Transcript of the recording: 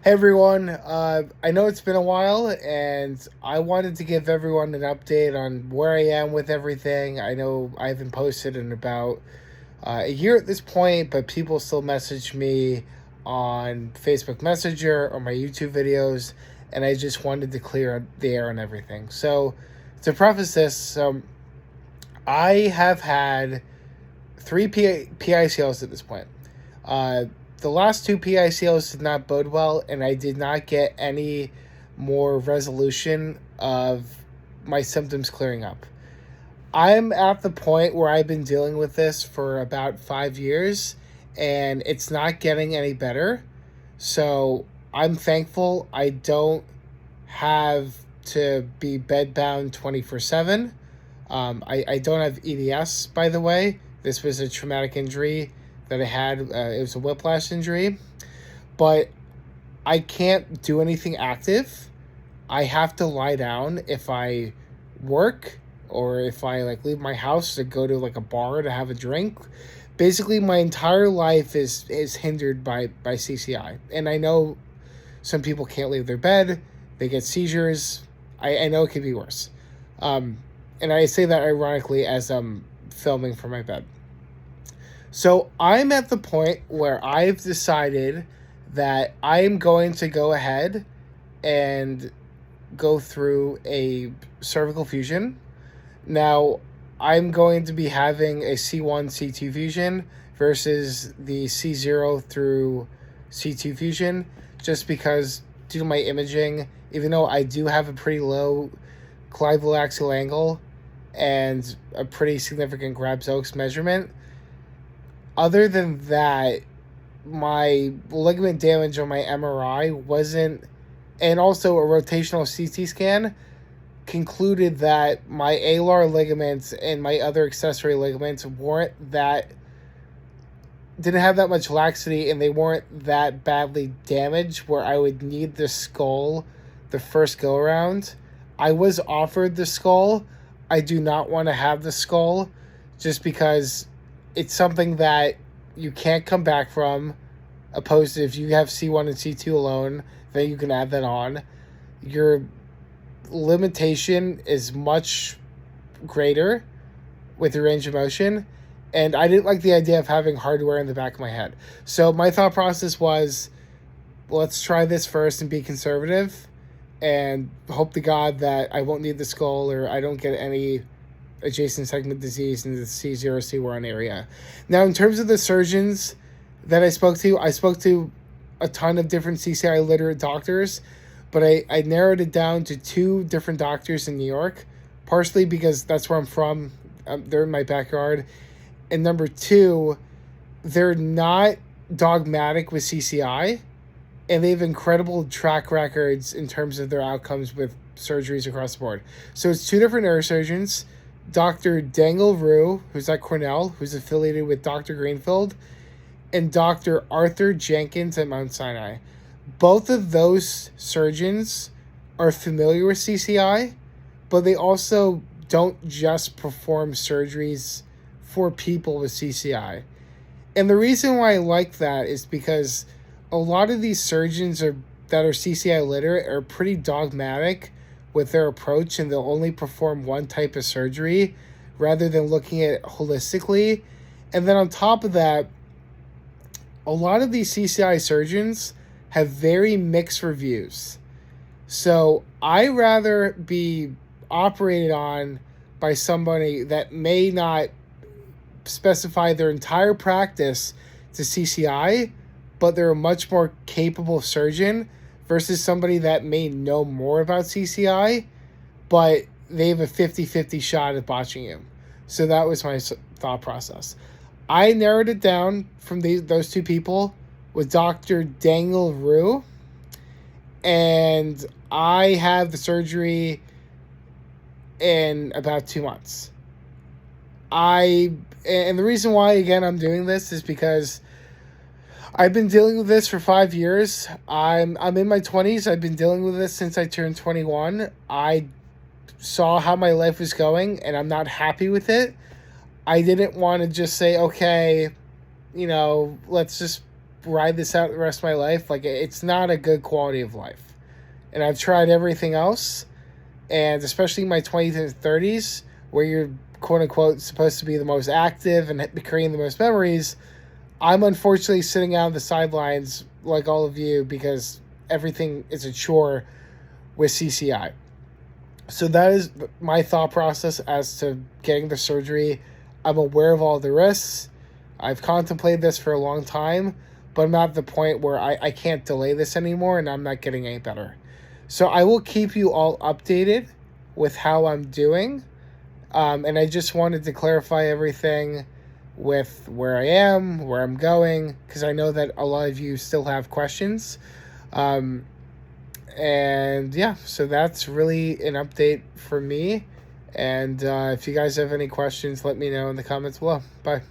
Hey everyone, I know it's been a while and I wanted to give everyone an update on where I am with everything. I know I haven't posted in about a year at this point, but people still message me on Facebook Messenger or my YouTube videos, and I just wanted to clear the air on everything. So, to preface this, I have had three PICLs at this point. Uh, the last two PICLs did not bode well, and I did not get any more resolution of my symptoms clearing up. I'm at the point where I've been dealing with this for about 5 years, and it's not getting any better. So I'm thankful I don't have to be bedbound 24/7. I don't have EDS, by the way. This was a traumatic injury that I had. It was a whiplash injury. But I can't do anything active. I have to lie down if I work or if I leave my house to go to a bar to have a drink. Basically, my entire life is hindered by CCI. And I know some people can't leave their bed. They get seizures. I know it could be worse. And I say that ironically as I'm filming from my bed. So I'm at the point where I've decided that I'm going to go ahead and go through a cervical fusion. Now, I'm going to be having a C1, C2 fusion versus the C0 through C2 fusion, just because due to my imaging, even though I do have a pretty low clival-axial angle and a pretty significant Grabs-Oaks measurement, other than that, my ligament damage on my MRI wasn't, and also a rotational CT scan concluded that my alar ligaments and my other accessory ligaments didn't have that much laxity, and they weren't that badly damaged where I would need the skull the first go around. I was offered the skull. I do not want to have the skull just because it's something that you can't come back from, opposed to if you have C1 and C2 alone, then you can add that on. Your limitation is much greater with your range of motion, and I didn't like the idea of having hardware in the back of my head. So my thought process was, let's try this first and be conservative and hope to God that I won't need the skull or I don't get any adjacent segment disease in the C0, C1 area. Now, in terms of the surgeons that I spoke to a ton of different CCI literate doctors, but I narrowed it down to two different doctors in New York, partially because that's where I'm from. They're in my backyard. And number two, they're not dogmatic with CCI, and they have incredible track records in terms of their outcomes with surgeries across the board. So it's two different neurosurgeons, Dr. Daniel Rue, who's at Cornell, who's affiliated with Dr. Greenfield, and Dr. Arthur Jenkins at Mount Sinai. Both of those surgeons are familiar with CCI, but they also don't just perform surgeries for people with CCI. And the reason why I like that is because a lot of these surgeons that are CCI literate are pretty dogmatic with their approach, and they'll only perform one type of surgery rather than looking at it holistically. And then on top of that, a lot of these CCI surgeons have very mixed reviews. So I rather be operated on by somebody that may not specify their entire practice to CCI, but they're a much more capable surgeon, versus somebody that may know more about CCI, but they have a 50-50 shot at botching you. So that was my thought process. I narrowed it down from those two people with Dr. Daniel Rue, and I have the surgery in about 2 months. And the reason why, again, I'm doing this is because I've been dealing with this for 5 years. I'm in my 20s. I've been dealing with this since I turned 21. I saw how my life was going, and I'm not happy with it. I didn't want to just say, okay, let's just ride this out the rest of my life, like, it's not a good quality of life. And I've tried everything else, and especially in my 20s and 30s, where you're quote unquote supposed to be the most active and creating the most memories, I'm unfortunately sitting out on the sidelines like all of you because everything is a chore with CCI. So that is my thought process as to getting the surgery. I'm aware of all the risks. I've contemplated this for a long time, but I'm at the point where I can't delay this anymore, and I'm not getting any better. So I will keep you all updated with how I'm doing. And I just wanted to clarify everything with where I am, where I'm going, because I know that a lot of you still have questions. And yeah, so that's really an update for me. And if you guys have any questions, let me know in the comments below. Bye.